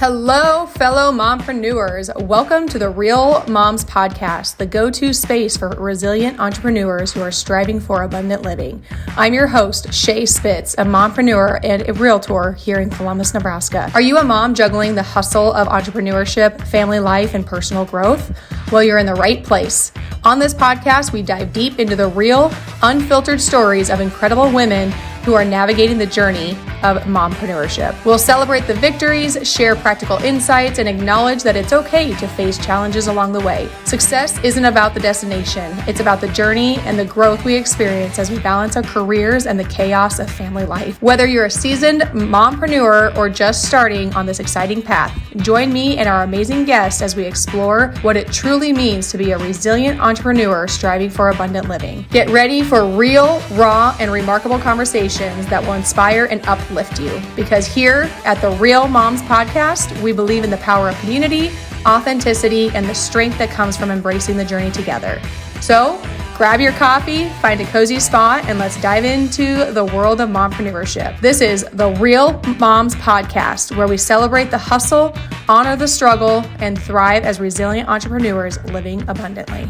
Hello, fellow mompreneurs. Welcome to the Real Moms Podcast, the go-to space for resilient entrepreneurs who are striving for abundant living. I'm your host, Shay Spitz, a mompreneur and a realtor here in Columbus, Nebraska. Are you a mom juggling the hustle of entrepreneurship, family life, and personal growth? Well, you're in the right place. On this podcast, we dive deep into the real, unfiltered stories of incredible women who are navigating the journey of mompreneurship. We'll celebrate the victories, share practical insights, and acknowledge that it's okay to face challenges along the way. Success isn't about the destination. It's about the journey and the growth we experience as we balance our careers and the chaos of family life. Whether you're a seasoned mompreneur or just starting on this exciting path, join me and our amazing guests as we explore what it truly means to be a resilient entrepreneur striving for abundant living. Get ready for real, raw, and remarkable conversations that will inspire and uplift you. Because here at the Real Moms Podcast, we believe in the power of community, authenticity, and the strength that comes from embracing the journey together. So grab your coffee, find a cozy spot, and let's dive into the world of mompreneurship. This is the Real Moms Podcast, where we celebrate the hustle, honor the struggle, and thrive as resilient entrepreneurs living abundantly.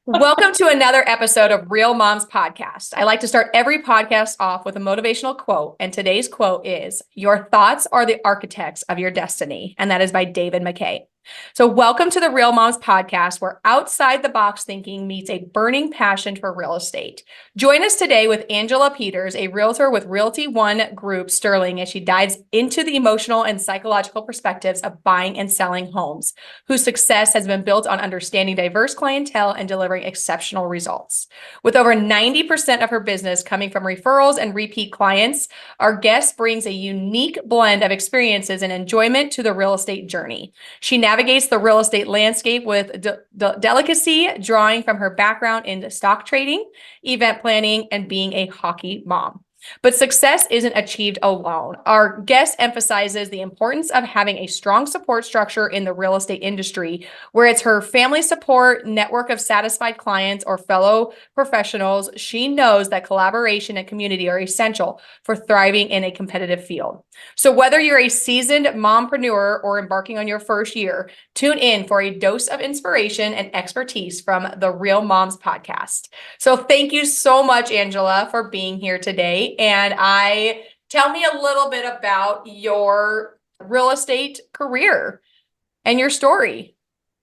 Welcome to another episode of Real Moms Podcast. I like to start every podcast off with a motivational quote, and today's quote is, "Your thoughts are the architects of your destiny," and that is by David McKay. So welcome to the Real Moms Podcast, where outside the box thinking meets a burning passion for real estate. Join us today with Angela Peters, a realtor with Realty One Group Sterling, as she dives into the emotional and psychological perspectives of buying and selling homes, whose success has been built on understanding diverse clientele and delivering exceptional results. With over 90% of her business coming from referrals and repeat clients, our guest brings a unique blend of experiences and enjoyment to the real estate journey. She navigates the real estate landscape with delicacy, drawing from her background in stock trading, event planning, and being a hockey mom. But success isn't achieved alone. Our guest emphasizes the importance of having a strong support structure in the real estate industry, where it's her family support, network of satisfied clients, or fellow professionals. She knows that collaboration and community are essential for thriving in a competitive field. So whether you're a seasoned mompreneur or embarking on your first year, tune in for a dose of inspiration and expertise from the Real Moms Podcast. So thank you so much, Angela, for being here today. And tell me a little bit about your real estate career and your story.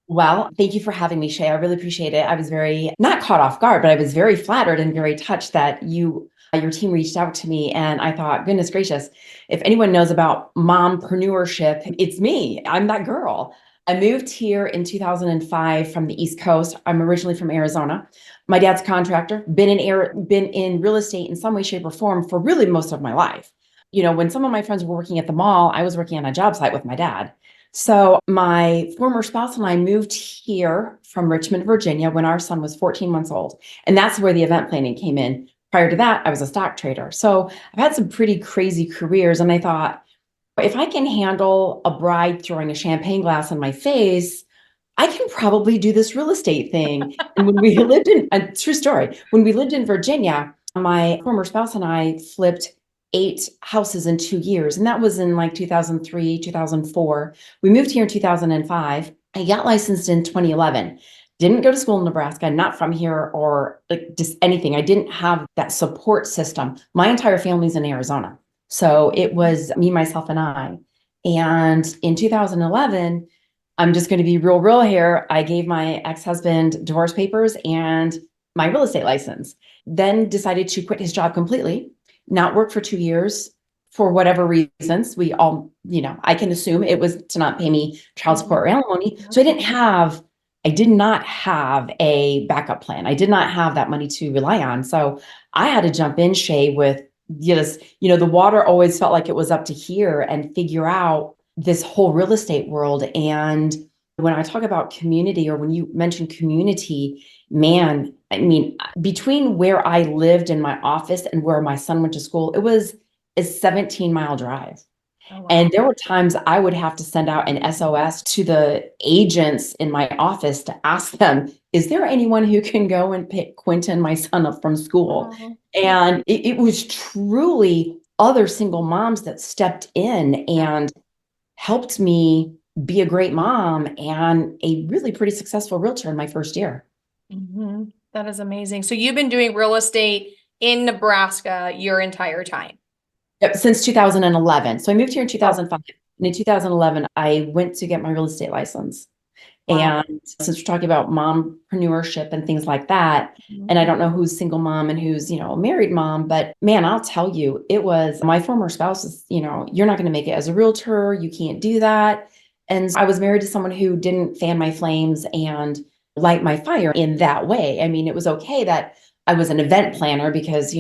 Well, thank you for having me, Shay. I really appreciate it. I was not caught off guard, but I was very flattered and very touched that your team reached out to me. And I thought, goodness gracious, if anyone knows about mompreneurship, it's me. I'm that girl. I moved here in 2005 from the East Coast. I'm originally from Arizona. My dad's a contractor, been in real estate in some way, shape, or form for really most of my life. You know, when some of my friends were working at the mall, I was working on a job site with my dad. So my former spouse and I moved here from Richmond, Virginia, when our son was 14 months old. And that's where the event planning came in. Prior to that, I was a stock trader. So I've had some pretty crazy careers. And I thought, if I can handle a bride throwing a champagne glass in my face, I can probably do this real estate thing. And when we lived true story, when we lived in Virginia, my former spouse and I flipped 8 houses in 2 years. And that was in like 2003, 2004. We moved here in 2005. I got licensed in 2011. Didn't go to school in Nebraska, not from here or like just anything. I didn't have that support system. My entire family's in Arizona. So it was me, myself, and I. And in 2011, I'm just going to be real here. I gave my ex-husband divorce papers and my real estate license, then decided to quit his job completely, not work for 2 years for whatever reasons. We all, I can assume it was to not pay me child support or alimony. So I did not have a backup plan. I did not have that money to rely on. So I had to jump in, Shay, with the water always felt like it was up to here and figure out this whole real estate world. And when I talk about community, or when you mention community, man, I mean, between where I lived in my office and where my son went to school, it was a 17-mile drive. Oh, wow. And there were times I would have to send out an SOS to the agents in my office to ask them, is there anyone who can go and pick Quentin, my son, up from school? Oh. And it was truly other single moms that stepped in and helped me be a great mom and a really pretty successful realtor in my first year. Mhm. That is amazing. So you've been doing real estate in Nebraska your entire time. Yep, since 2011. So I moved here in Oh, 2005. And in 2011, I went to get my real estate license. wow. And since we're talking about mompreneurship and things like that, Mhm. and I don't know who's single mom and who's, a married mom, but man, I'll tell you, it was my former spouse is, you're not going to make it as a realtor. You can't do that. And I was married to someone who didn't fan my flames and light my fire in that way. I mean, it was okay that I was an event planner because,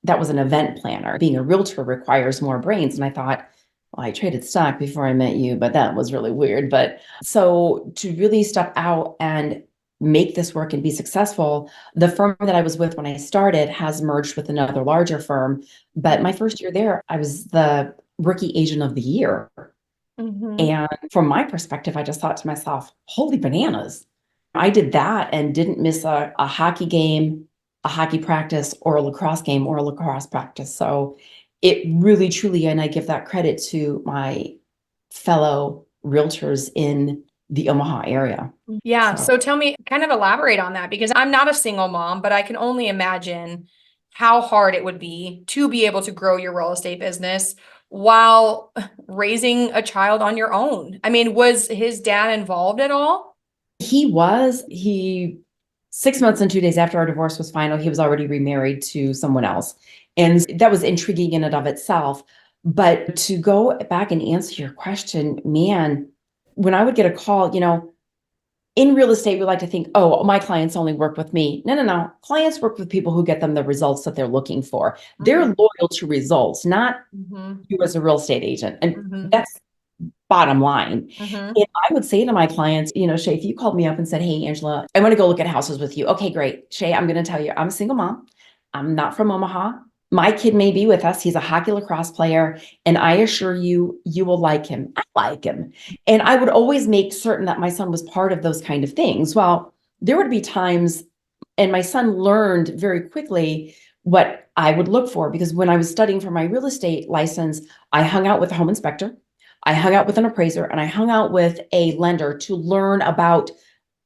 that was an event planner. Being a realtor requires more brains. And I thought, well, I traded stock before I met you, but that was really weird. But so to really step out and make this work and be successful, the firm that I was with when I started has merged with another larger firm. But my first year there, I was the rookie agent of the year. Mhm. And from my perspective, I just thought to myself, holy bananas. I did that and didn't miss a hockey game, a hockey practice, or a lacrosse game or a lacrosse practice. So it really, truly, and I give that credit to my fellow realtors in the Omaha area. Yeah. So So tell me, kind of elaborate on that because I'm not a single mom, but I can only imagine how hard it would be able to grow your real estate business while raising a child on your own. I mean, was his dad involved at all? he 6 months and 2 days after our divorce was final, he was already remarried to someone else. And that was intriguing in and of itself. But to go back and answer your question, man, when I would get a call, in real estate, we like to think, oh, my clients only work with me. No, no, no. Clients work with people who get them the results that they're looking for. They're Mhm. loyal to results, not Mhm. you as a real estate agent. And Mhm. that's bottom line. Mhm. And I would say to my clients, Shay, if you called me up and said, hey, Angela, I want to go look at houses with you. Okay, great. Shay, I'm going to tell you, I'm a single mom. I'm not from Omaha. My kid may be with us. He's a hockey lacrosse player. And I assure you, you will like him. I like him. And I would always make certain that my son was part of those kind of things. Well, there would be times, and my son learned very quickly what I would look for because when I was studying for my real estate license, I hung out with a home inspector. I hung out with an appraiser and I hung out with a lender to learn about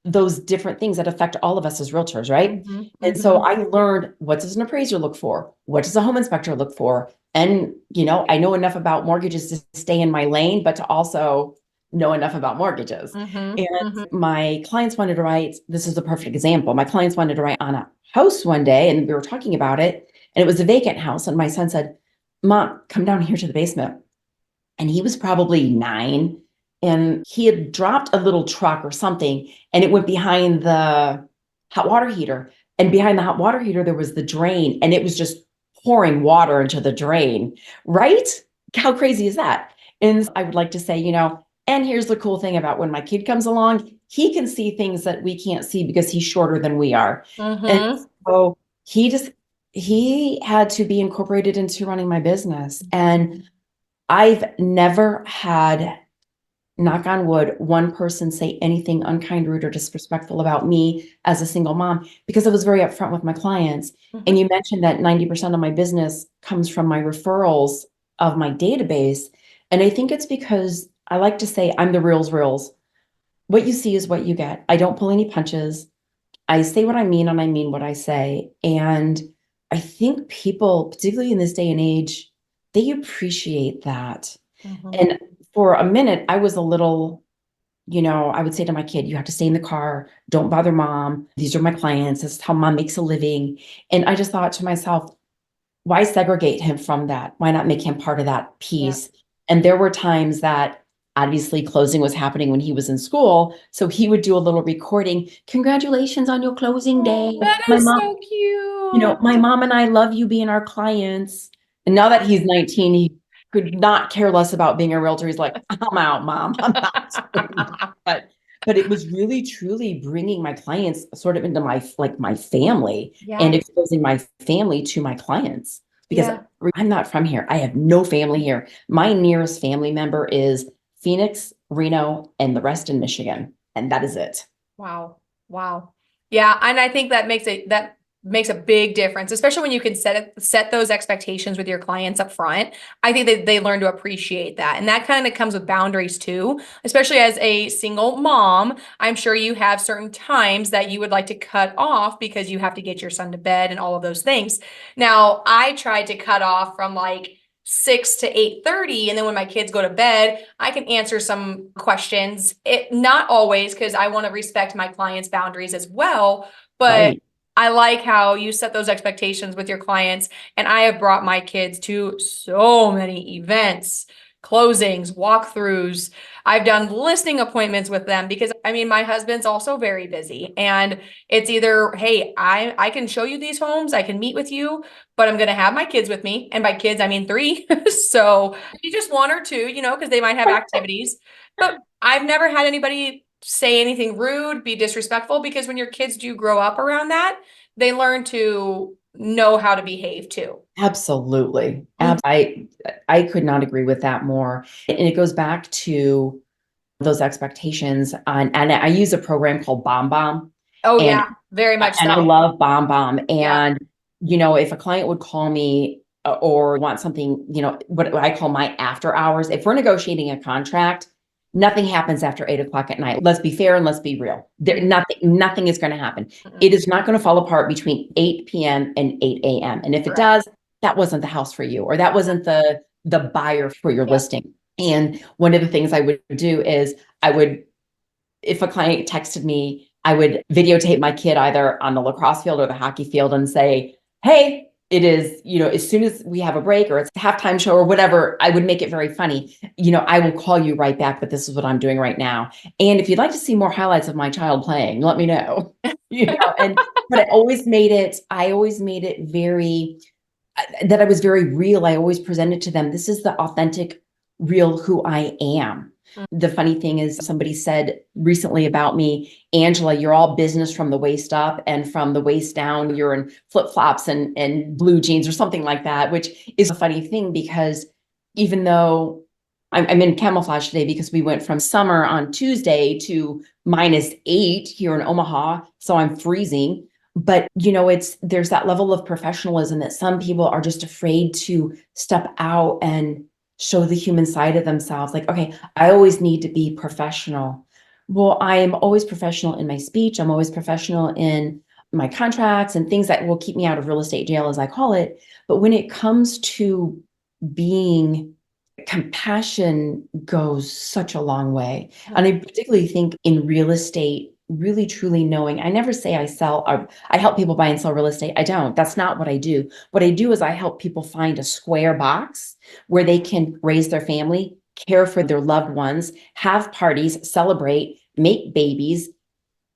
those different things that affect all of us as realtors, right? Mhm. And so Mhm. I learned, what does an appraiser look for? What does a home inspector look for? And, I know enough about mortgages to stay in my lane, but to also know enough about mortgages. Mhm. And Mhm. my clients wanted to write, this is a perfect example. My clients wanted to write on a house one day and we were talking about it and it was a vacant house. And my son said, Mom, come down here to the basement. And he was probably 9 and he had dropped a little truck or something and it went behind the hot water heater, and behind the hot water heater there was the drain and it was just pouring water into the drain, right? How crazy is that? And I would like to say, and here's the cool thing about when my kid comes along, he can see things that we can't see because he's shorter than we are. And Mhm. so he had to be incorporated into running my business. And I've never had, knock on wood, one person say anything unkind, rude, or disrespectful about me as a single mom because I was very upfront with my clients. And Mhm. you mentioned that 90% of my business comes from my referrals of my database. And I think it's because I like to say I'm the reals reals. What you see is what you get. I don't pull any punches. I say what I mean and I mean what I say. And I think people, particularly in this day and age, they appreciate that. Mhm. And for a minute, I was a little, I would say to my kid, you have to stay in the car. Don't bother mom. These are my clients. This is how mom makes a living. And I just thought to myself, why segregate him from that? Why not make him part of that Yeah. piece? And there were times that obviously closing was happening when he was in school. So he would do a little recording. Congratulations on your closing Oh, day. that My is mom, so cute. my mom and I love you being our clients. And now that he's 19, he could not care less about being a realtor. He's like, I'm out, mom. I'm not doing that. But it was really truly bringing my clients sort of into my family and Yeah. exposing my family to my clients because Yeah. I'm not from here. I have no family here. My nearest family member is Phoenix, Reno, and the rest in Michigan. And that is it. Wow. Wow. Yeah. And I think that makes it that makes a big difference, especially when you can set those expectations with your clients up front. I think that they learn to appreciate that. And that kind of comes with boundaries too, especially as a single mom. I'm sure you have certain times that you would like to cut off because you have to get your son to bed and all of those things. Now, I tried to cut off from like 6 to 8:30, and then when my kids go to bed, I can answer some questions. It not always, because I want to respect my clients' boundaries as well, but Right. I like how you set those expectations with your clients. And I have brought my kids to so many events, closings, walkthroughs. I've done listing appointments with them because I mean, my husband's also very busy, and it's either, hey, I can show you these homes, I can meet with you, but I'm going to have my kids with me. And by kids, I mean 3. So maybe just 1 or 2, because they might have activities, but I've never had anybody say anything rude, be disrespectful, because when your kids do grow up around that, they learn to know how to behave too. Absolutely. Mm. I could not agree with that more. And it goes back to those expectations and I use a program called Bomb Bomb. Oh And yeah, very much and I so. love Bomb Bomb. Yeah. And, if a client would call me or want something, what I call my after hours, if we're negotiating a contract, nothing happens after 8 o'clock at night. Let's be fair and let's be real. Nothing is going to happen. Mm-mm. It is not going to fall apart between 8 p.m. and 8 a.m. And if it Correct. does, that wasn't the house for you, or that wasn't the buyer for your Yeah. listing. And one of the things I would do is I would, if a client texted me, I would videotape my kid either on the lacrosse field or the hockey field and say, hey, it is, as soon as we have a break or it's a halftime show or whatever, I would make it very funny. I will call you right back, but this is what I'm doing right now. And if you'd like to see more highlights of my child playing, let me know. But I always made it very, that I was very real. I always presented to them, this is the authentic, real who I am. The funny thing is, somebody said recently about me, Angela, you're all business from the waist up, and from the waist down, you're in flip flops and blue jeans or something like that, which is a funny thing because even though I'm in camouflage today because we went from summer on Tuesday to -8 here in Omaha. So I'm freezing. But there's that level of professionalism that some people are just afraid to step out and show the human side of themselves. Like, okay, I always need to be professional. Well, I am always professional in my speech. I'm always professional in my contracts and things that will keep me out of real estate jail, as I call it. But when it comes to being, compassion goes such a long way. And I particularly think in real estate, really truly knowing, I never say I sell or I help people buy and sell real estate. I don't. That's not what I do. What I do is I help people find a square box where they can raise their family, care for their loved ones, have parties, celebrate, make babies,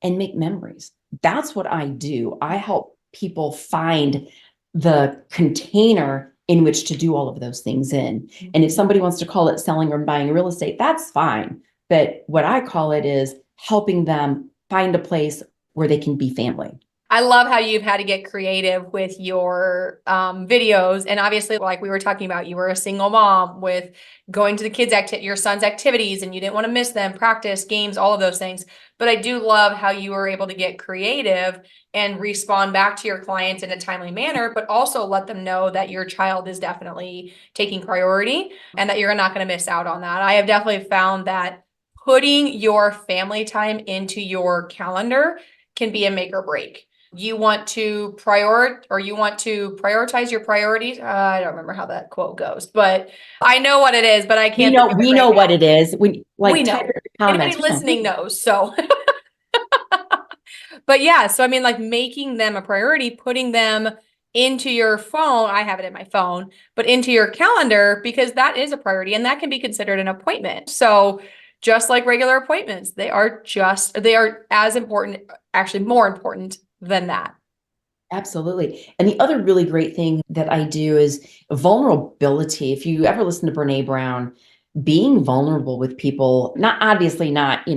and make memories. That's what I do. I help people find the container in which to do all of those things in. And if somebody wants to call it selling or buying real estate, that's fine. But what I call it is helping them find a place where they can be family. I love how you've had to get creative with your videos. And obviously, like we were talking about, you were a single mom with going to the your son's activities, and you didn't want to miss them, practice, games, all of those things. But I do love how you were able to get creative and respond back to your clients in a timely manner, but also let them know that your child is definitely taking priority and that you're not going to miss out on that. I have definitely found that putting your family time into your calendar can be a make or break. You want to prioritize your priorities. I don't remember how that quote goes, but I know what it is, but I We can't know think of it we right know what now. it is. When We like type know. in the Anybody comments. listening knows. So, but yeah, so I mean, like making them a priority, putting them into your phone. I have it in my phone, but into your calendar, because that is a priority and that can be considered an appointment. So just like regular appointments, they are as important, actually more important than that. Absolutely. And the other really great thing that I do is vulnerability. If you ever listen to Brene Brown, being vulnerable with people, not obviously not,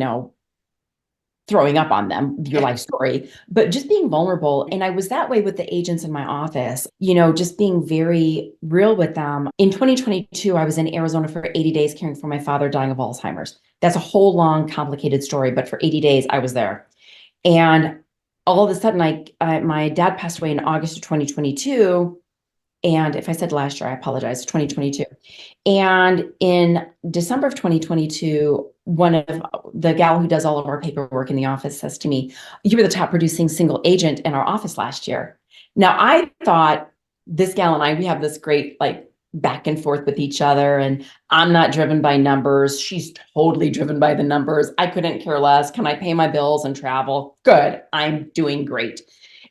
throwing up on them, your life story, but just being vulnerable. And I was that way with the agents in my office, just being very real with them. In 2022, I was in Arizona for 80 days caring for my father dying of Alzheimer's. That's a whole long, complicated story, but for 80 days, I was there. And all of a sudden, my dad passed away in August of 2022. And if I said last year, I apologize, 2022. And in December of 2022, one of the gal who does all of our paperwork in the office says to me, "You were the top producing single agent in our office last year." Now, I thought this gal and I, we have this great like back and forth with each other. And I'm not driven by numbers. She's totally driven by the numbers. I couldn't care less. Can I pay my bills and travel? Good. I'm doing great.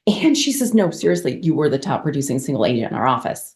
And she says, "No, seriously, you were the top producing single agent in our office."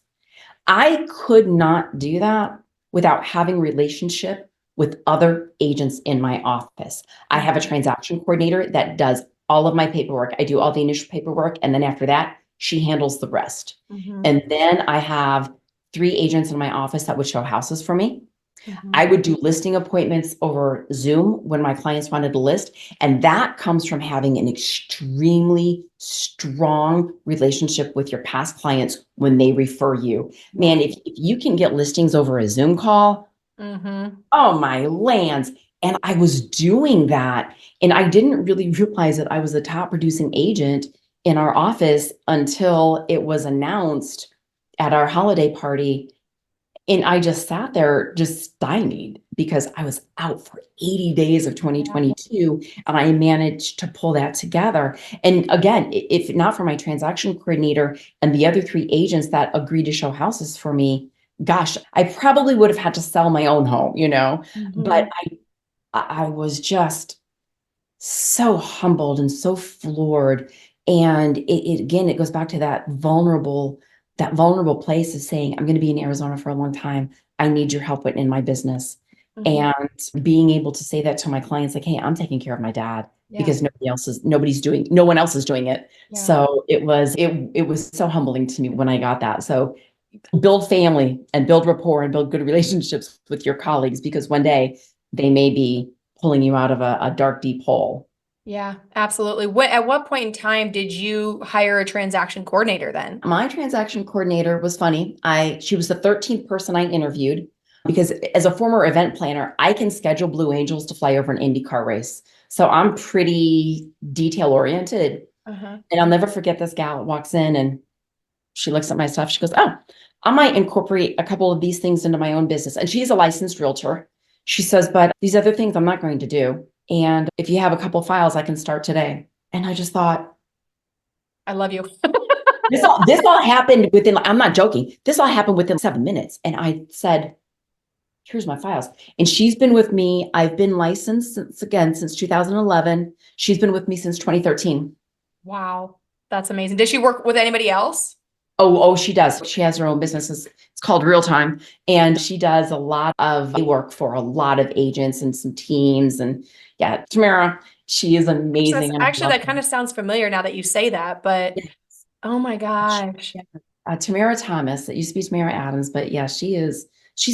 I could not do that without having relationship with other agents in my office. I have a transaction coordinator that does all of my paperwork. I do all the initial paperwork. And then after that, she handles the rest. Mhm. And then I have 3 agents in my office that would show houses for me. Mhm. I would do listing appointments over Zoom when my clients wanted to list. And that comes from having an extremely strong relationship with your past clients when they refer you. Man, if you can get listings over a Zoom call, oh my lands. And I was doing that. And I didn't really realize that I was the top producing agent in our office until it was announced at our holiday party. And I just sat there just stymied because I was out for 80 days of 2022 and I managed to pull that together. And again, if not for my transaction coordinator and the other 3 agents that agreed to show houses for me, gosh, I probably would have had to sell my own home, but I was just so humbled and so floored. And again, it goes back to that vulnerable place of saying, "I'm going to be in Arizona for a long time. I need your help in my business." And being able to say that to my clients, like, "Hey, I'm taking care of my dad because no one else is doing it." Yeah. So it was so humbling to me when I got that. So build family and build rapport and build good relationships with your colleagues, because one day they may be pulling you out of a dark, deep hole. Yeah, absolutely. At what point in time did you hire a transaction coordinator then? My transaction coordinator was funny. She was the 13th person I interviewed because as a former event planner, I can schedule Blue Angels to fly over an IndyCar race. So I'm pretty detail oriented. And I'll never forget, this gal walks in and she looks at my stuff. She goes, "Oh, I might incorporate a couple of these things into my own business." And she's a licensed realtor. She says, "But these other things I'm not going to do. And if you have a couple files, I can start today." And I just thought, I love you. this all happened within, I'm not joking, this all happened within 7 minutes. And I said, "Here's my files." And she's been with me. I've been licensed since 2011. She's been with me since 2013. Wow, that's amazing. Does she work with anybody else? Oh, she does. She has her own business. It's called Real Time. And she does a lot of work for a lot of agents and some teams. And yeah, Tamara, she is amazing. And Actually, that kind of sounds familiar now that you say that, but oh my gosh. Tamara Thomas, that used to be Tamara Adams, but yeah, she's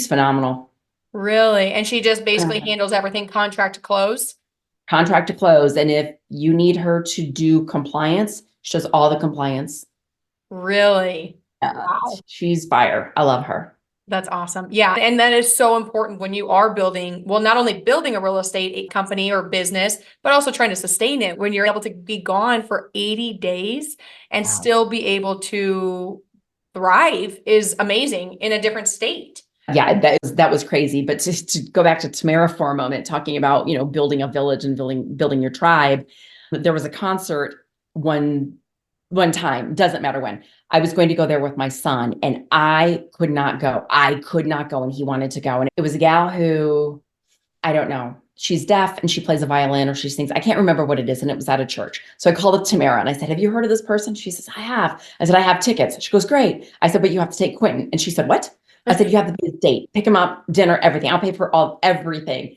phenomenal. Really? And she just basically handles everything contract to close? Contract to close. And if you need her to do compliance, she does all the compliance. Really? Wow. She's fire. I love her. That's awesome. Yeah. And that is so important when you are building, well, not only building a real estate company or business, but also trying to sustain it when you're able to be gone for 80 days and still be able to thrive is amazing in a different state. Yeah, that was crazy. But to go back to Tamara for a moment, talking about, building a village and building your tribe. There was a concert one time, doesn't matter when. I was going to go there with my son and I could not go. And he wanted to go. And it was a gal who, I don't know, she's deaf and she plays a violin or she sings. I can't remember what it is. And it was at a church. So I called up Tamara and I said, "Have you heard of this person?" She says, "I have." I said, "I have tickets." She goes, "Great." I said, "But you have to take Quentin." And she said, "What?" I said, "You have to be a date, pick him up, dinner, everything. I'll pay for everything."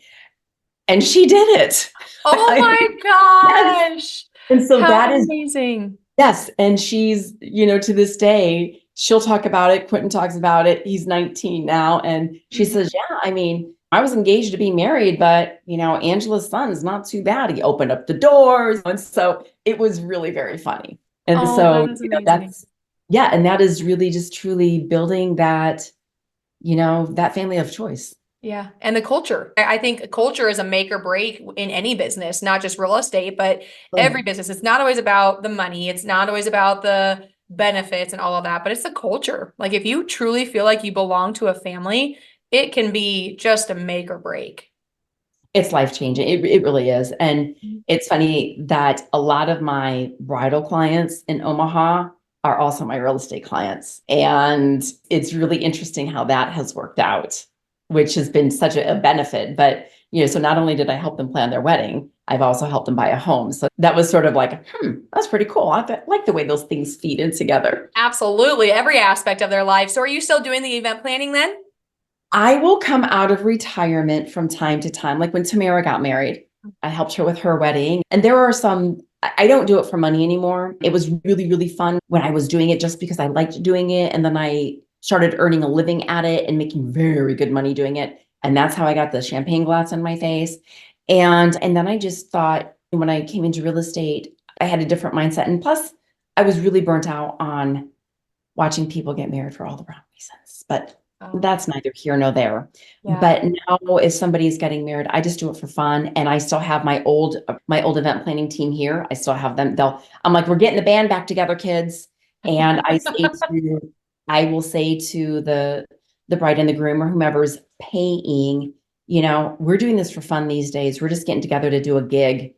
And she did it. Oh my gosh. And so How that is amazing. yes. And she's, to this day, she'll talk about it. Quentin talks about it. He's 19 now. And she says, "Yeah, I mean, I was engaged to be married, but, Angela's son is not too bad. He opened up the doors." And so it was really very funny. And Oh, so, that is amazing. yeah. And that is really just truly building that family of choice. Yeah. And the culture. I think culture is a make or break in any business, not just real estate, but every business. It's not always about the money. It's not always about the benefits and all of that, but it's the culture. Like if you truly feel like you belong to a family, it can be just a make or break. It's life changing. It really is. And it's funny that a lot of my bridal clients in Omaha are also my real estate clients. And it's really interesting how that has worked out, which has been such a benefit. But, so not only did I help them plan their wedding, I've also helped them buy a home. So that was sort of like, that's pretty cool. I like the way those things feed in together. Absolutely. Every aspect of their life. So are you still doing the event planning then? I will come out of retirement from time to time. Like when Tamara got married, I helped her with her wedding. And there are some, I don't do it for money anymore. It was really, really fun when I was doing it just because I liked doing it. And then I started earning a living at it and making very good money doing it. And that's how I got the champagne glass in my face. And then I just thought when I came into real estate, I had a different mindset. And plus, I was really burnt out on watching people get married for all the wrong reasons. But that's neither here nor there. Yeah. But now if somebody's getting married, I just do it for fun. And I still have my old event planning team here. I still have them. I'm like, we're getting the band back together, kids. And I will say to the bride and the groom or whomever's paying, we're doing this for fun these days. We're just getting together to do a gig.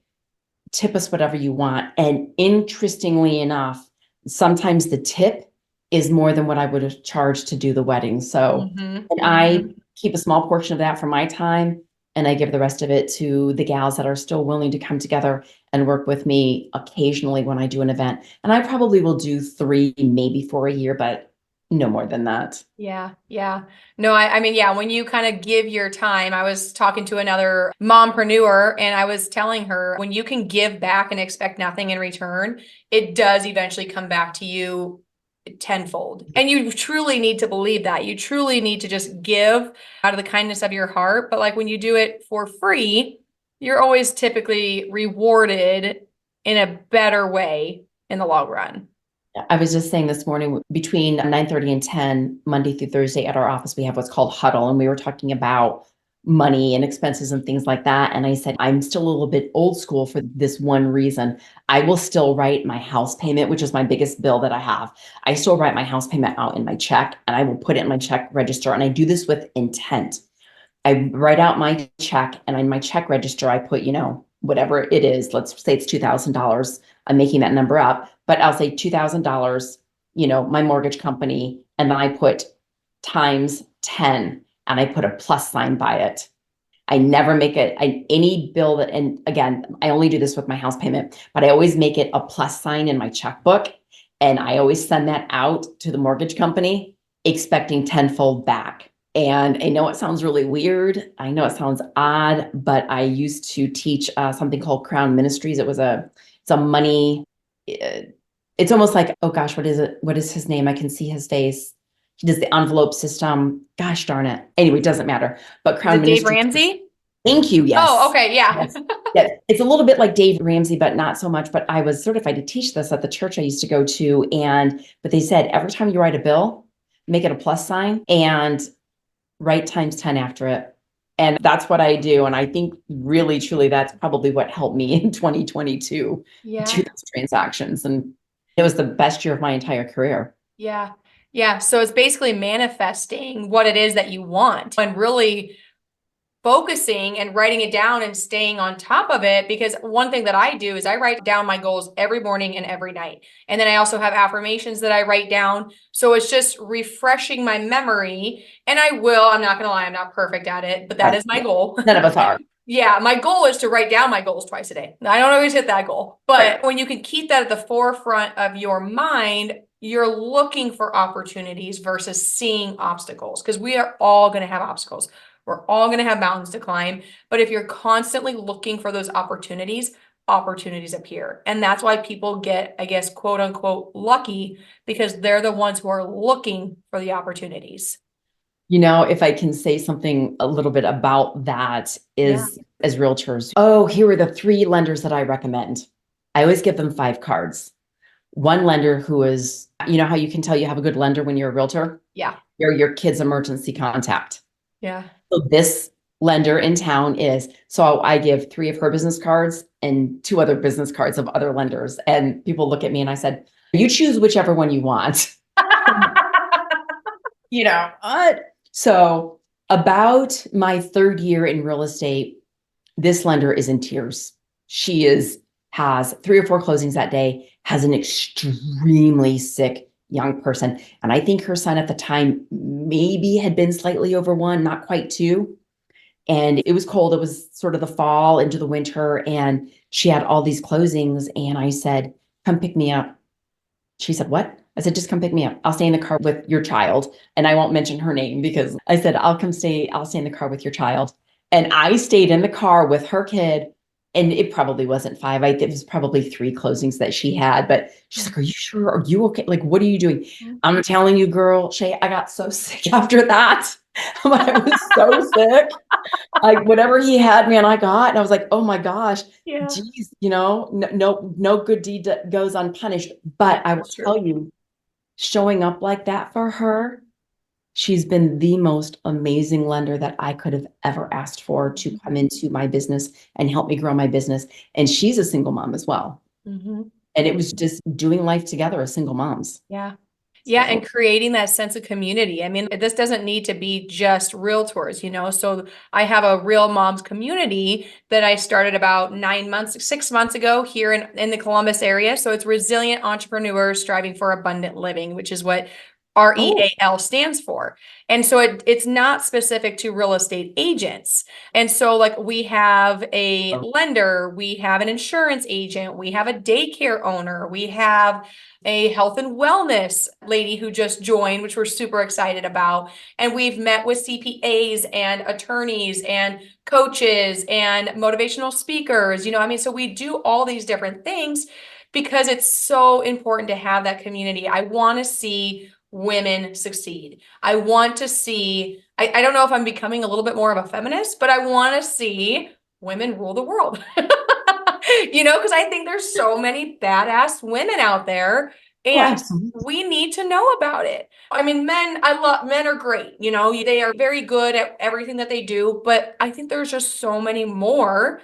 Tip us whatever you want. And interestingly enough, sometimes the tip is more than what I would have charged to do the wedding. So, and I keep a small portion of that for my time, and I give the rest of it to the gals that are still willing to come together and work with me occasionally when I do an event. And I probably will do 3, maybe 4 a year, but no more than that. Yeah. Yeah. No, I mean, yeah, when you kind of give your time, I was talking to another mompreneur and I was telling her when you can give back and expect nothing in return, it does eventually come back to you tenfold. And you truly need to believe that. You truly need to just give out of the kindness of your heart. But like when you do it for free, you're always typically rewarded in a better way in the long run. I was just saying this morning between 9:30 and 10, Monday through Thursday at our office, we have what's called huddle. And we were talking about money and expenses and things like that. And I said, I'm still a little bit old school for this one reason. I will still write my house payment, which is my biggest bill that I have. I still write my house payment out in my check and I will put it in my check register. And I do this with intent. I write out my check and in my check register, I put, whatever it is, let's say it's $2,000. I'm making that number up, but I'll say $2,000, my mortgage company. And then I put times 10 and I put a plus sign by it. I never make it any bill that, and again, I only do this with my house payment, but I always make it a plus sign in my checkbook. And I always send that out to the mortgage company, expecting tenfold back. And I know it sounds really weird. I know it sounds odd, but I used to teach something called Crown Ministries. It's a money. It's almost like, oh gosh, what is it? What is his name? I can see his face. He does the envelope system. Gosh darn it. Anyway, it doesn't matter. But Crown Dave Ministries. Ramsey? Thank you. Yes. Oh, okay. Yeah. Yes. Yeah. It's a little bit like Dave Ramsey, but not so much. But I was certified to teach this at the church I used to go to. But they said every time you write a bill, make it a plus sign and write times 10 after it. And that's what I do. And I think really, truly, that's probably what helped me in 2022 Yeah. do those transactions. And it was the best year of my entire career. Yeah. Yeah. So it's basically manifesting what it is that you want and really focusing and writing it down and staying on top of it. Because one thing that I do is I write down my goals every morning and every night. And then I also have affirmations that I write down. So it's just refreshing my memory. And I'm not going to lie, I'm not perfect at it, but that is my goal. None of us are. Yeah, my goal is to write down my goals twice a day. I don't always hit that goal, but when you can keep that at the forefront of your mind, you're looking for opportunities versus seeing obstacles, because we are all going to have obstacles. We're all going to have mountains to climb. But if you're constantly looking for those opportunities appear. And that's why people get, I guess, quote unquote, lucky, because they're the ones who are looking for the opportunities. If I can say something a little bit about that is as realtors. Oh, here are the 3 lenders that I recommend. I always give them 5 cards. One lender who is, how you can tell you have a good lender when you're a realtor? Yeah. You're your kid's emergency contact. Yeah. So this lender in town is, so I give 3 of her business cards and 2 other business cards of other lenders. And people look at me and I said, you choose whichever one you want. What? So about my 3rd year in real estate, this lender is in tears. She has 3 or 4 closings that day, has an extremely sick young person. And I think her son at the time maybe had been slightly over 1, not quite 2. And it was cold. It was sort of the fall into the winter. And she had all these closings. And I said, come pick me up. She said, what? I said, just come pick me up. I'll stay in the car with your child. And I won't mention her name because I said, I'll stay in the car with your child. And I stayed in the car with her kid. And it probably wasn't 5. It was probably 3 closings that she had. But she's like, are you sure? Are you okay? Like, what are you doing? I'm telling you, girl, Shay, I got so sick after that. I was so sick. Whatever he had, man, I got. And I was like, oh my gosh, Yeah. geez, no good deed goes unpunished. But I will That's true. tell you, showing up like that for her, she's been the most amazing lender that I could have ever asked for to come into my business and help me grow my business. And she's a single mom as well. Mm-hmm. And it was just doing life together as single moms. Yeah. Yeah. So, And creating that sense of community. I mean, this doesn't need to be just realtors, So I have a Real Moms community that I started about 6 months ago here in the Columbus area. So it's resilient entrepreneurs striving for abundant living, which is what R.E.A.L stands for. And so it's not specific to real estate agents. And so like we have a lender, we have an insurance agent, we have a daycare owner, we have a health and wellness lady who just joined, which we're super excited about. And we've met with CPAs and attorneys and coaches and motivational speakers, so we do all these different things because it's so important to have that community. I want to see women succeed. I want to see, I don't know if I'm becoming a little bit more of a feminist, but I want to see women rule the world. Because I think there's so many badass women out there and absolutely. we need to know about it. I mean, men are great. They are very good at everything that they do, but I think there's just so many more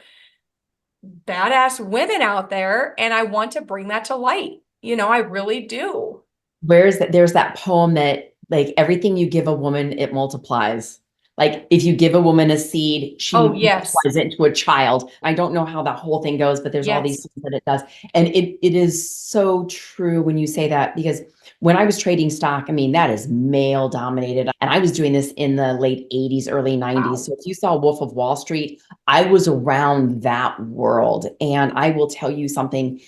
badass women out there and I want to bring that to light. I really do. There's that poem that like everything you give a woman, it multiplies. Like if you give a woman a seed, she Oh, yes. multiplies it into a child. I don't know how that whole thing goes, but there's all these Yes. things that it does. And it is so true when you say that, because when I was trading stock, I mean, that is male dominated. And I was doing this in the late 80s, early 90s. Wow. So if you saw Wolf of Wall Street, I was around that world. And I will tell you something,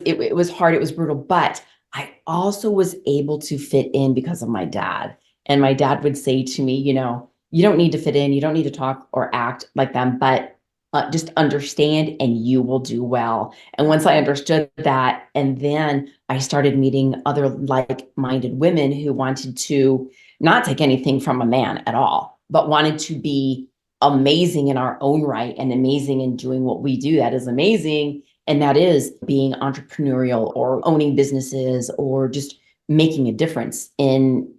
it was hard, it was brutal, but I also was able to fit in because of my dad. And my dad would say to me, you don't need to fit in, you don't need to talk or act like them, but just understand and you will do well. And once I understood that, and then I started meeting other like-minded women who wanted to not take anything from a man at all, but wanted to be amazing in our own right and amazing in doing what we do. That is amazing. And that is being entrepreneurial or owning businesses or just making a difference in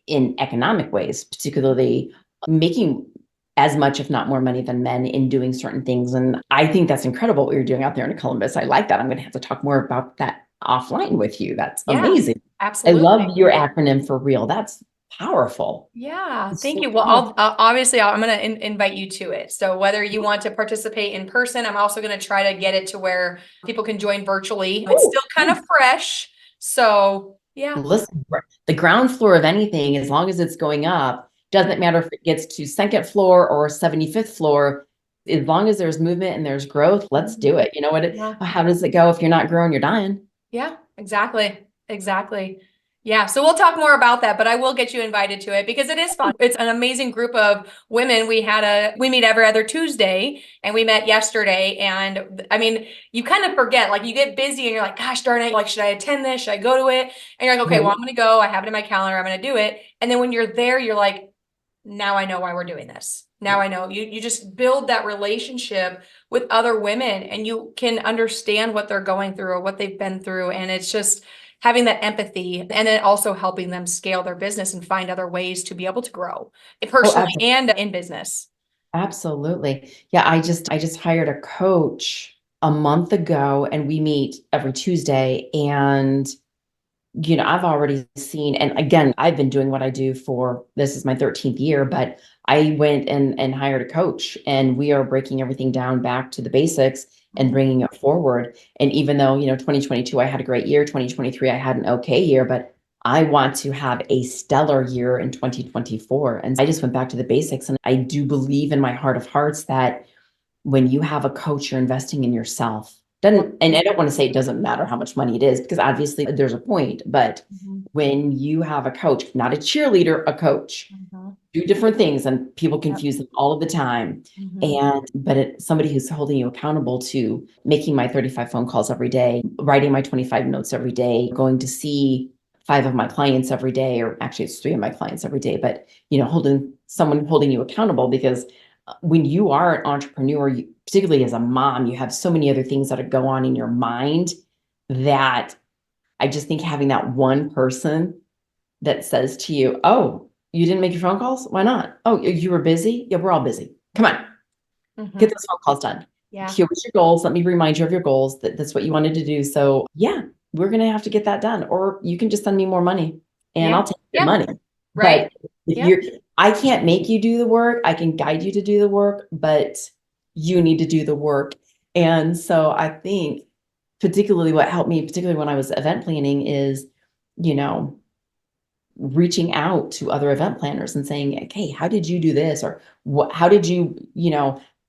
economic ways, particularly making as much, if not more money than men in doing certain things. And I think that's incredible what you're doing out there in Columbus. I like that. I'm going to have to talk more about that offline with you. That's amazing. Absolutely. I love your acronym for REAL. That's powerful. Yeah, It's thank so you. Well, powerful. obviously I'm going to invite you to it. So whether you want to participate in person, I'm also going to try to get it to where people can join virtually. It's still kind of fresh. So yeah. Listen, the ground floor of anything, as long as it's going up, doesn't matter if it gets to second floor or 75th floor, as long as there's movement and there's growth, let's do it. You know what? How does it go? If you're not growing, you're dying. Yeah, exactly. Exactly. Yeah. So we'll talk more about that, but I will get you invited to it because it is fun. It's an amazing group of women. We meet every other Tuesday and we met yesterday. And I mean, you kind of forget, like you get busy and you're like, gosh, darn it. Like, should I attend this? Should I go to it? And you're like, okay, well, I'm going to go. I have it in my calendar. I'm going to do it. And then when you're there, you're like, now I know why we're doing this. Now I know you just build that relationship with other women and you can understand what they're going through or what they've been through. And having that empathy, and then also helping them scale their business and find other ways to be able to grow Oh, personally and in business. absolutely. Yeah, I just hired a coach a month ago and we meet every Tuesday. And I've already seen, and again, I've been doing what I do for this is my 13th year, but I went and hired a coach and we are breaking everything down back to the basics and bringing it forward. And even though, 2022, I had a great year, 2023, I had an okay year, but I want to have a stellar year in 2024. And I just went back to the basics. And I do believe in my heart of hearts that when you have a coach, you're investing in yourself. Doesn't, and I don't want to say it doesn't matter how much money it is, because obviously there's a point, but when you have a coach, not a cheerleader, a coach, do different things, and people confuse them all of the time. But somebody who's holding you accountable to making my 35 phone calls every day, writing my 25 notes every day, going to see 5 of my clients every day, or actually it's 3 of my clients every day, but someone holding you accountable, because when you are an entrepreneur, particularly as a mom, you have so many other things that go on in your mind that I just think having that one person that says to you, "Oh, you didn't make your phone calls? Why not? Oh, you were busy? Yeah, we're all busy. Come on, get those phone calls done. Yeah. Here was your goals. Let me remind you of your goals. That's what you wanted to do. So yeah, we're going to have to get that done. Or you can just send me more money and I'll take your money." Right. But I can't make you do the work. I can guide you to do the work, but you need to do the work. And so I think particularly what helped me, particularly when I was event planning, is, you know, reaching out to other event planners and saying, "Okay, how did you do this?" Or how did you,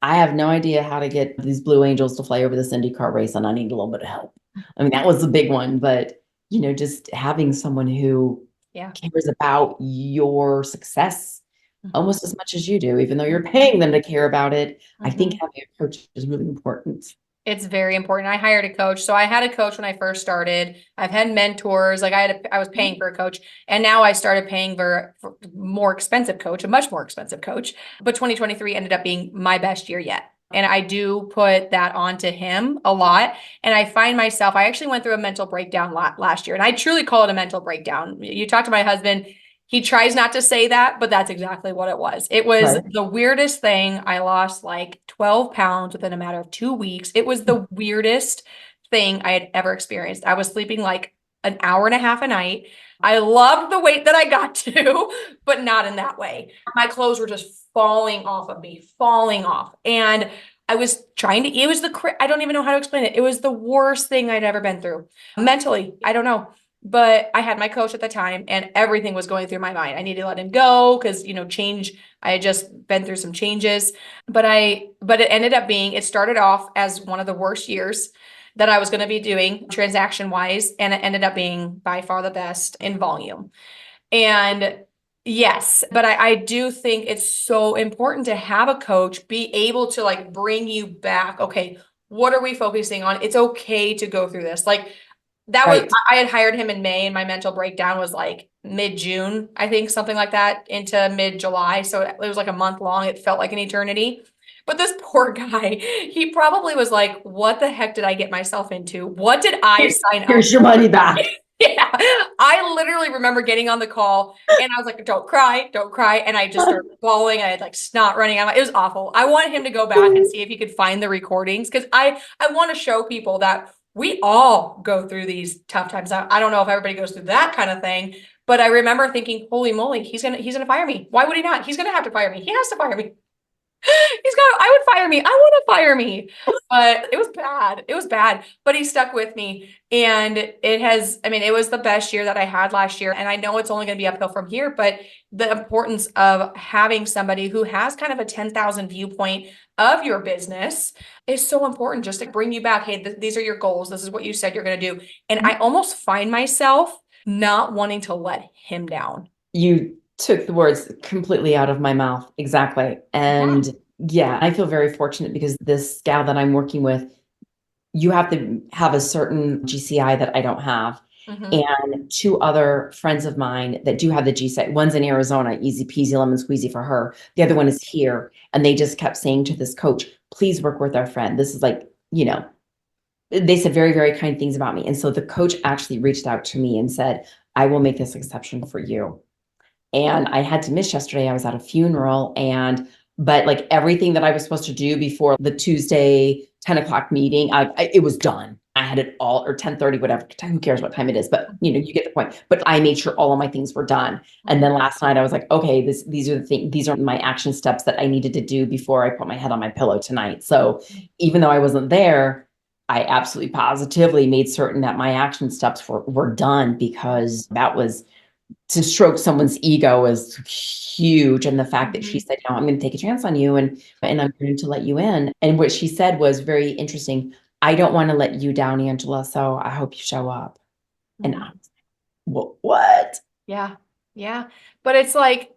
I have no idea how to get these Blue Angels to fly over this IndyCar race and I need a little bit of help. I mean, that was the big one, but just having someone who cares about your success almost as much as you do, even though you're paying them to care about it. I think having a coach is really important. It's very important. I hired a coach. So I had a coach when I first started. I've had mentors. Like I was paying for a coach, and now I started paying for more expensive coach, a much more expensive coach. But 2023 ended up being my best year yet. And I do put that onto him a lot. And I find myself, I actually went through a mental breakdown last year, and I truly call it a mental breakdown. You talk to my husband, he tries not to say that, but that's exactly what it was. It was the weirdest thing. I lost like 12 pounds within a matter of 2 weeks. It was the weirdest thing I had ever experienced. I was sleeping like an hour and a half a night. I loved the weight that I got to, but not in that way. My clothes were just falling off of me, falling off. And I was trying to, it was I don't even know how to explain it. It was the worst thing I'd ever been through mentally. I don't know. But I had my coach at the time and everything was going through my mind. I needed to let him go because, change. I had just been through some changes, but it ended up being, it started off as one of the worst years that I was going to be doing transaction wise. And it ended up being by far the best in volume. And yes, but I do think it's so important to have a coach be able to like bring you back. Okay, what are we focusing on? It's okay to go through this. Like, that was, I had hired him in May and my mental breakdown was like mid-June, I think, something like that, into mid-July. So it was like a month long. It felt like an eternity. But this poor guy, he probably was like, what the heck did I get myself into? What did I sign up for? Here's your money back. Yeah. I literally remember getting on the call and I was like, don't cry, don't cry. And I just started bawling. I had like snot running out. It was awful. I want him to go back and see if he could find the recordings, because I want to show people that we all go through these tough times. I don't know if everybody goes through that kind of thing, but I remember thinking, holy moly, he's gonna fire me. Why would he not? He's gonna have to fire me. He has to fire me. I would fire me. I want to fire me. But it was bad. It was bad. But he stuck with me. And it was the best year that I had last year. And I know it's only going to be uphill from here, but the importance of having somebody who has kind of a 10,000 viewpoint of your business is so important, just to bring you back. Hey, these are your goals. This is what you said you're going to do. And I almost find myself not wanting to let him down. You took the words completely out of my mouth. Exactly. And yeah, I feel very fortunate because this gal that I'm working with, you have to have a certain GCI that I don't have. And 2 other friends of mine that do have the GCI. One's in Arizona, easy peasy lemon squeezy for her. The other one is here. And they just kept saying to this coach, please work with our friend. This is like, they said very, very kind things about me. And so the coach actually reached out to me and said, I will make this exception for you. And I had to miss yesterday. I was at a funeral, but like everything that I was supposed to do before the Tuesday 10 o'clock meeting, it was done. I had it all, or 10:30, whatever, who cares what time it is, but you get the point. But I made sure all of my things were done. And then last night I was like, okay, these are the things, these are my action steps that I needed to do before I put my head on my pillow tonight. So even though I wasn't there, I absolutely positively made certain that my action steps were done, because that was, to stroke someone's ego is huge. And the fact that she said, no, I'm going to take a chance on you, and I'm going to let you in. And what she said was very interesting. I don't want to let you down, Angela. So I hope you show up. And I was like, what? Yeah. Yeah. But it's like,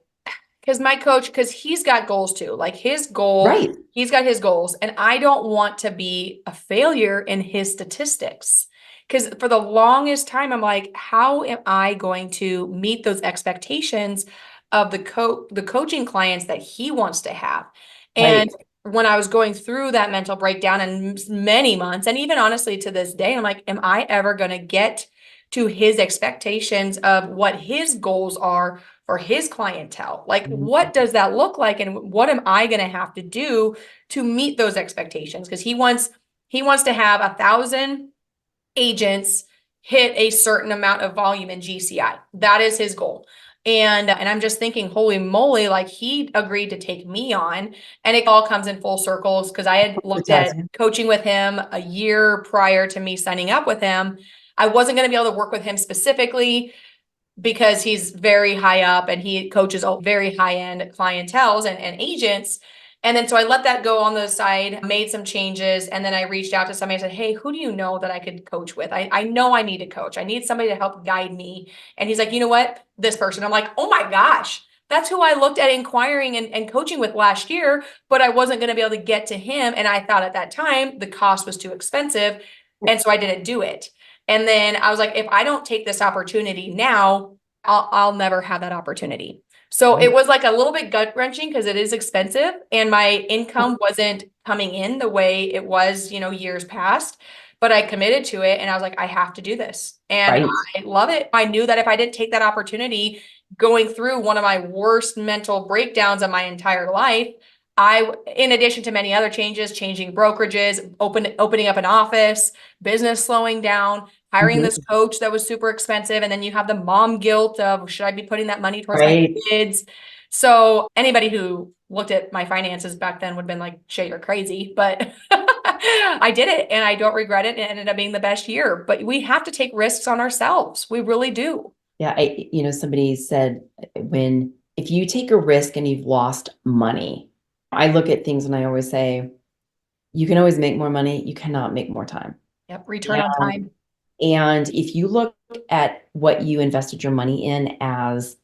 because my coach, because he's got goals too, like his goal, Right. he's got his goals, and I don't want to be a failure in his statistics. Because for the longest time, I'm like, how am I going to meet those expectations of the coaching clients that he wants to have? And when I was going through that mental breakdown and many months, and even honestly to this day, I'm like, am I ever going to get to his expectations of what his goals are for his clientele? Like, what does that look like? And what am I going to have to do to meet those expectations? Because he wants to have 1,000 agents hit a certain amount of volume in GCI. That is his goal. And I'm just thinking, holy moly, like he agreed to take me on, and it all comes in full circles, because I had looked at coaching with him a year prior to me signing up with him. I wasn't going to be able to work with him specifically because he's very high up and he coaches very high end clienteles and agents. And then so I let that go on the side, made some changes. And then I reached out to somebody and said, hey, who do you know that I could coach with? I know I need a coach. I need somebody to help guide me. And he's like, you know what? This person. I'm like, oh my gosh, that's who I looked at inquiring and coaching with last year, but I wasn't going to be able to get to him. And I thought at that time the cost was too expensive. And so I didn't do it. And then I was like, if I don't take this opportunity now, I'll never have that opportunity. So it was like a little bit gut wrenching, because it is expensive and my income wasn't coming in the way it was, years past, but I committed to it and I was like, I have to do this. And I love it. I knew that if I didn't take that opportunity, going through one of my worst mental breakdowns of my entire life, in addition to many other changes, changing brokerages, opening up an office, business slowing down, hiring this coach that was super expensive. And then you have the mom guilt of, should I be putting that money towards my kids? So anybody who looked at my finances back then would have been like, Shay, you're crazy. But I did it and I don't regret it. It ended up being the best year. But we have to take risks on ourselves. We really do. Yeah. Somebody said, if you take a risk and you've lost money, I look at things and I always say, you can always make more money. You cannot make more time. Yep. Return on time. And if you look at what you invested your money in as,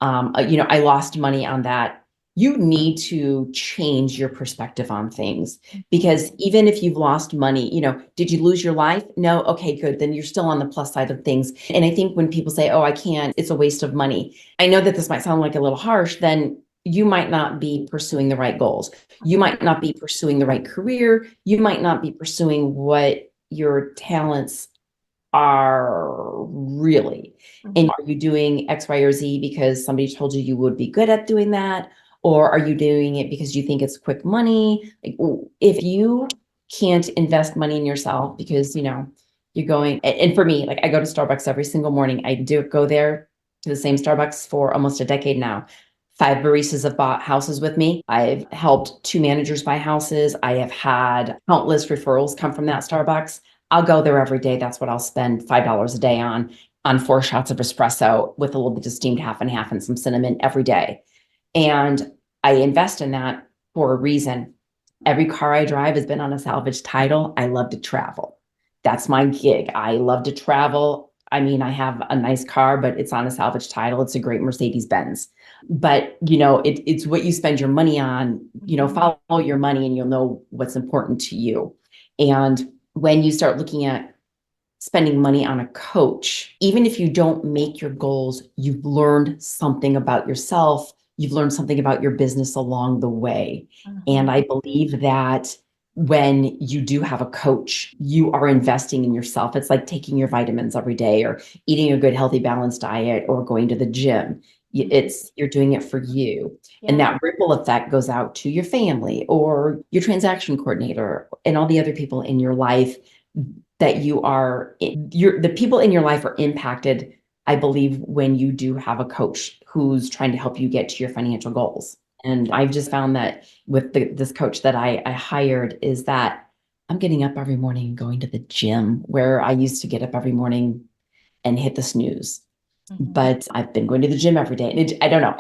I lost money on that, you need to change your perspective on things, because even if you've lost money, did you lose your life? No. Okay, good. Then you're still on the plus side of things. And I think when people say, oh, I can't, it's a waste of money. I know that this might sound like a little harsh, then you might not be pursuing the right goals. You might not be pursuing the right career. You might not be pursuing what your talents are really. And are you doing X, Y, or Z because somebody told you would be good at doing that? Or are you doing it because you think it's quick money? Like, if you can't invest money in yourself because, you're going, and for me, like I go to Starbucks every single morning. I do go there to the same Starbucks for almost a decade now. 5 baristas have bought houses with me. I've helped 2 managers buy houses. I have had countless referrals come from that Starbucks. I'll go there every day. That's what I'll spend $5 a day on 4 shots of espresso with a little bit of steamed half and half and some cinnamon every day. And I invest in that for a reason. Every car I drive has been on a salvage title. I love to travel. That's my gig. I love to travel. I mean, I have a nice car, but it's on a salvage title. It's a great Mercedes Benz. But, it's what you spend your money on. Follow your money and you'll know what's important to you. And when you start looking at spending money on a coach, even if you don't make your goals, you've learned something about yourself. You've learned something about your business along the way. And I believe that when you do have a coach, you are investing in yourself. It's like taking your vitamins every day or eating a good, healthy, balanced diet or going to the gym. You're doing it for you. Yeah. And that ripple effect goes out to your family or your transaction coordinator and all the other people in your life that the people in your life are impacted, I believe, when you do have a coach who's trying to help you get to your financial goals. And I've just found that with this coach that I hired is that I'm getting up every morning and going to the gym where I used to get up every morning and hit the snooze. But I've been going to the gym every day. And I don't know.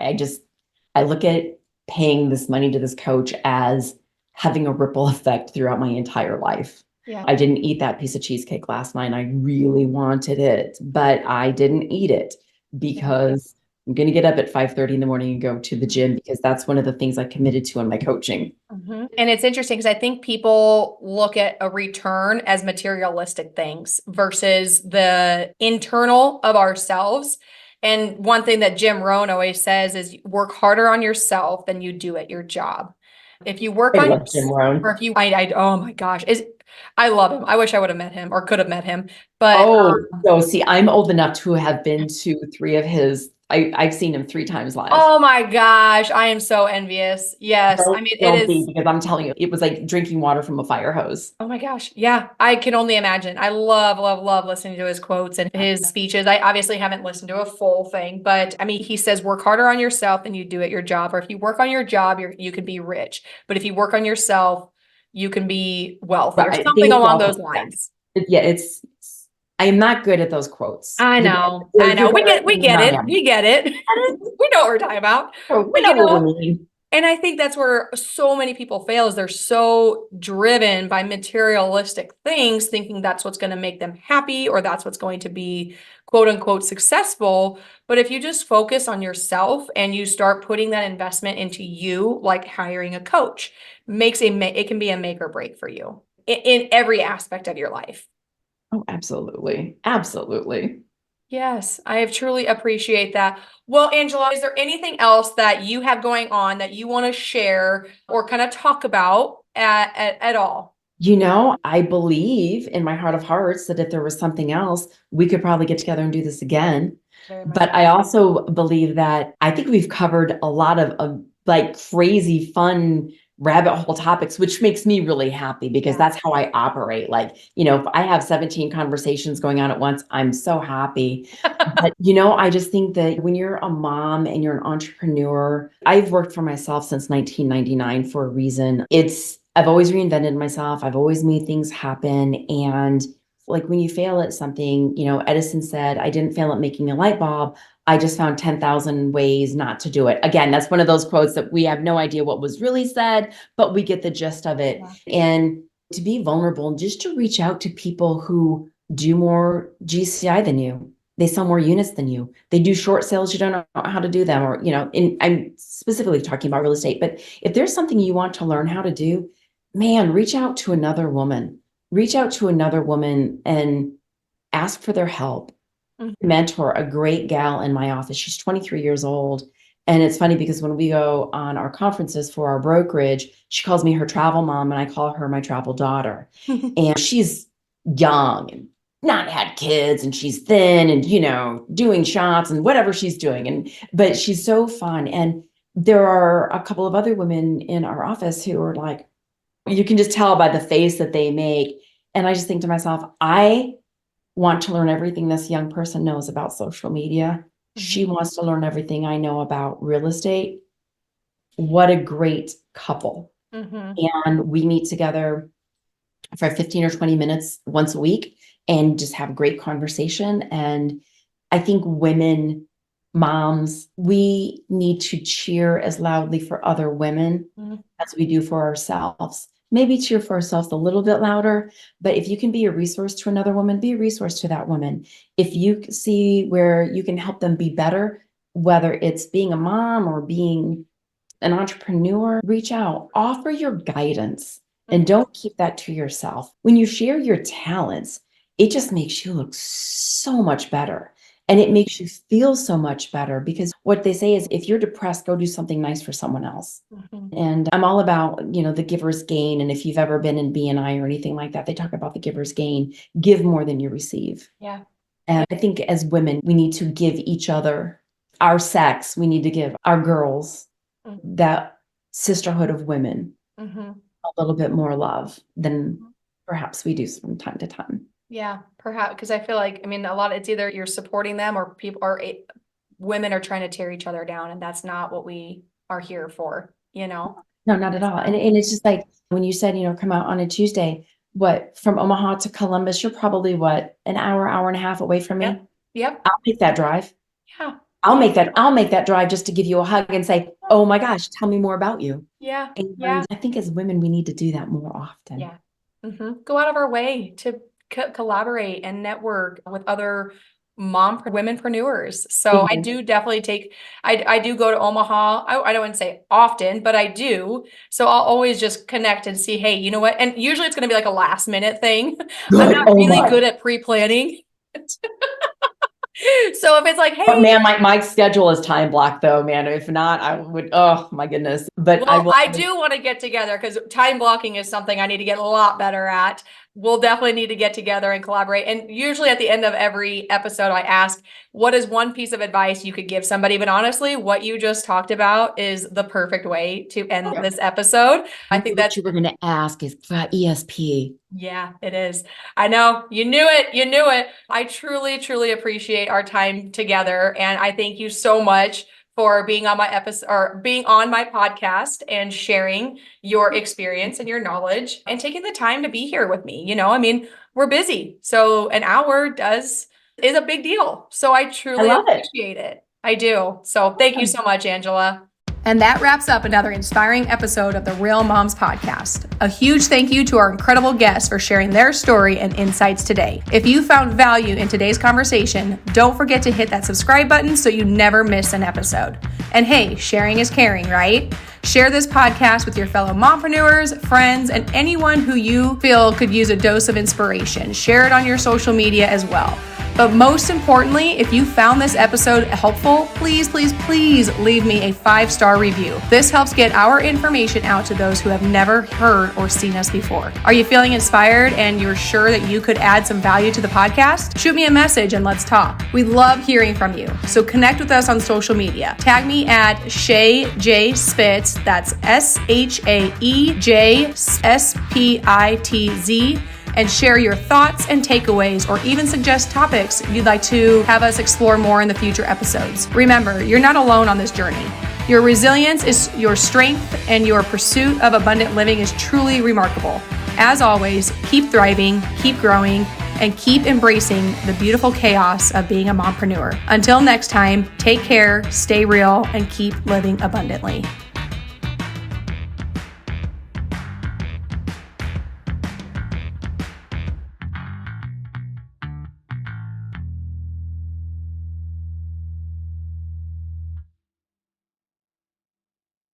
I look at paying this money to this coach as having a ripple effect throughout my entire life. Yeah. I didn't eat that piece of cheesecake last night. I really wanted it, but I didn't eat it because I'm going to get up at 5:30 in the morning and go to the gym because that's one of the things I committed to in my coaching. And it's interesting because I think people look at a return as materialistic things versus the internal of ourselves. And one thing that Jim Rohn always says is work harder on yourself than you do at your job. If you work I on love Jim Rohn. or if you, oh my gosh, I love him. I wish I would have met him or could have met him. But no, see, I'm old enough to have been to 3 of his. I've seen him 3 times live. oh my gosh, I am so envious. Yes. I mean, it is because I'm telling you, it was like drinking water from a fire hose. oh my gosh. Yeah, I can only imagine. I love, love, love listening to his quotes and his speeches. I obviously haven't listened to a full thing, but I mean, he says, work harder on yourself than you do at your job. Or if you work on your job, you can be rich. But if you work on yourself, you can be wealthy or something along those lines. Yeah, I am not good at those quotes. I know. We get it. We get it. We know what we're talking about. We know what we mean. And I think that's where so many people fail is they're so driven by materialistic things, thinking that's what's going to make them happy or that's what's going to be quote unquote successful. But if you just focus on yourself and you start putting that investment into you, like hiring a coach, it can be a make or break for you in every aspect of your life. Oh, absolutely. Absolutely. Yes, I have truly appreciate that. Well, Angela, is there anything else that you have going on that you want to share or kind of talk about at all? I believe in my heart of hearts that if there was something else, we could probably get together and do this again. But I also believe that I think we've covered a lot of like crazy fun rabbit hole topics, which makes me really happy because that's how I operate. Like, if I have 17 conversations going on at once, I'm so happy. But, I just think that when you're a mom and you're an entrepreneur, I've worked for myself since 1999 for a reason. I've always reinvented myself. I've always made things happen. And like when you fail at something, Edison said, I didn't fail at making a light bulb. I just found 10,000 ways not to do it. Again, that's one of those quotes that we have no idea what was really said, but we get the gist of it. Yeah. And to be vulnerable and just to reach out to people who do more GCI than you. They sell more units than you. They do short sales. You don't know how to do them or, I'm specifically talking about real estate, but if there's something you want to learn how to do, man, reach out to another woman. Reach out to another woman and ask for their help. Mentor a great gal in my office. She's 23 years old. And it's funny because when we go on our conferences for our brokerage, she calls me her travel mom and I call her my travel daughter. And she's young and not had kids and she's thin and, doing shots and whatever she's doing. But she's so fun. And there are a couple of other women in our office who are like, you can just tell by the face that they make. And I just think to myself, I want to learn everything this young person knows about social media. She wants to learn everything I know about real estate. What a great couple. And we meet together for 15 or 20 minutes once a week and just have great conversation. And I think women, moms, we need to cheer as loudly for other women as we do for ourselves. Maybe cheer for ourselves a little bit louder, but if you can be a resource to another woman, be a resource to that woman. If you see where you can help them be better, whether it's being a mom or being an entrepreneur, reach out, offer your guidance, and don't keep that to yourself. When you share your talents, it just makes you look so much better. And it makes you feel so much better, because what they say is, if you're depressed, go do something nice for someone else. And I'm all about, the giver's gain. And if you've ever been in BNI or anything like that, they talk about the giver's gain. Give more than you receive. Yeah. And I think as women, we need to give each other, our sex, we need to give our girls that sisterhood of women a little bit more love than perhaps we do from time to time. Yeah, perhaps, because I feel like, a lot, it's either you're supporting them or women are trying to tear each other down, and that's not what we are here for, No, not at all. And it's just like when you said, come out on a Tuesday, from Omaha to Columbus, you're probably an hour and a half away from me. Yep. I'll make that drive. Yeah. I'll make that drive just to give you a hug and say, oh my gosh, tell me more about you. Yeah. And I think as women, we need to do that more often. Yeah. Go out of our way to collaborate and network with other womenpreneurs. So I do definitely I do go to Omaha. I don't want to say often, but I do. So I'll always just connect and see, hey, you know what? And usually it's going to be like a last minute thing. I'm not really good at pre-planning. So if it's like, hey, but man, my schedule is time blocked though, man. If not, I would, oh my goodness. But I do want to get together, because time blocking is something I need to get a lot better at. We'll definitely need to get together and collaborate. And usually at the end of every episode, I ask, what is one piece of advice you could give somebody? But honestly, what you just talked about is the perfect way to end this episode. I think that you were going to ask is ESP. Yeah, it is. I know. You knew it. You knew it. I truly, truly appreciate our time together. And I thank you so much for being on my episode, or being on my podcast, and sharing your experience and your knowledge and taking the time to be here with me. We're busy. So an hour is a big deal. So I truly appreciate it. I do. So thank you so much, Angela. And that wraps up another inspiring episode of the Real Moms Podcast. A huge thank you to our incredible guests for sharing their story and insights today. If you found value in today's conversation, don't forget to hit that subscribe button so you never miss an episode. And hey, sharing is caring, right? Share this podcast with your fellow mompreneurs, friends, and anyone who you feel could use a dose of inspiration. Share it on your social media as well. But most importantly, if you found this episode helpful, please, please, please leave me a 5-star review. This helps get our information out to those who have never heard or seen us before. Are you feeling inspired and you're sure that you could add some value to the podcast? Shoot me a message and let's talk. We love hearing from you. So connect with us on social media. Tag me at Shay J Spitz. That's SHAEJ_SPITZ. And share your thoughts and takeaways, or even suggest topics you'd like to have us explore more in the future episodes. Remember, you're not alone on this journey. Your resilience is your strength, and your pursuit of abundant living is truly remarkable. As always, keep thriving, keep growing, and keep embracing the beautiful chaos of being a mompreneur. Until next time, take care, stay real, and keep living abundantly.